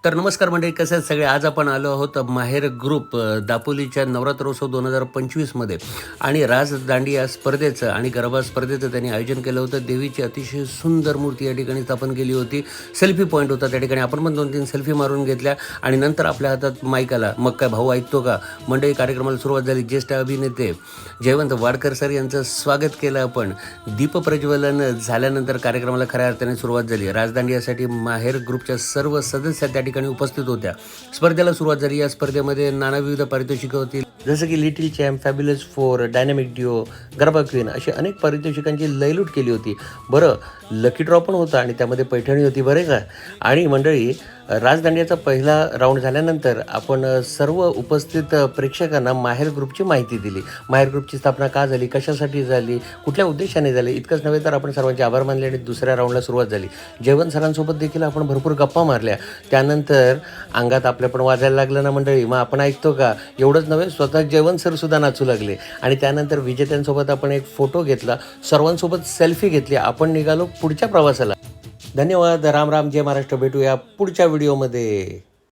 तर नमस्कार मंडळी, कसं आहेत सगळे. आज आपण आलो आहोत माहेर ग्रुप दापोलीच्या नवरात्रोत्सव 2025मध्ये आणि राज दांडिया स्पर्धेचं आणि गरबा स्पर्धेचं त्यांनी आयोजन केलं होतं. देवीची अतिशय सुंदर मूर्ती या ठिकाणी स्थापन केली होती. सेल्फी पॉईंट होता त्या ठिकाणी. आपण पण 2-3 सेल्फी मारून घेतल्या आणि नंतर आपल्या हातात माईक आला. मग काय भाऊ ऐकतो का मंडळी. कार्यक्रमाला सुरुवात झाली. ज्येष्ठ अभिनेते जयवंत वाडकर सर यांचं स्वागत केलं आपण. दीप प्रज्वलन झाल्यानंतर कार्यक्रमाला खऱ्या अर्थाने सुरुवात झाली. राज दांडियासाठी माहेर ग्रुपच्या सर्व सदस्य त्या ठिकाणी उपस्थित होत्या. स्पर्धेला सुरुवात झाली. या स्पर्धेमध्ये नानाविध पारितोषिकं होती, जसं की little champ, fabulous 4, dynamic duo, garba queen अशी अनेक पारितोषिकांची लयलूट केली होती. बरं, लकी ड्रॉ पण होता आणि त्यामध्ये पैठणी होती बरे का. आणि मंडळी, राजदांडियाचा पहिला राऊंड झाल्यानंतर आपण सर्व उपस्थित प्रेक्षकांना माहेर ग्रुपची माहिती दिली. माहेर ग्रुपची स्थापना का झाली, कशासाठी झाली, कुठल्या उद्देशाने झाली. इतकंच नव्हे तर आपण सर्वांचे आभार मानले आणि दुसऱ्या राऊंडला सुरुवात झाली. जयवंत सरांसोबत देखील आपण भरपूर गप्पा मारल्या. त्यानंतर अंगात आपल्या पण वाजायला लागलं ना मंडळी. मग आपण ऐकतो का. एवढंच नव्हे, स्वतः जयवंत सरसुद्धा नाचू लागले. आणि त्यानंतर विजेत्यांसोबत आपण एक फोटो घेतला, सर्वांसोबत सेल्फी घेतली. आपण निघालो पुढच्या प्रवासाला. धन्यवाद. राम राम, जय महाराष्ट्र. भेटूया पुढच्या व्हिडिओमध्ये.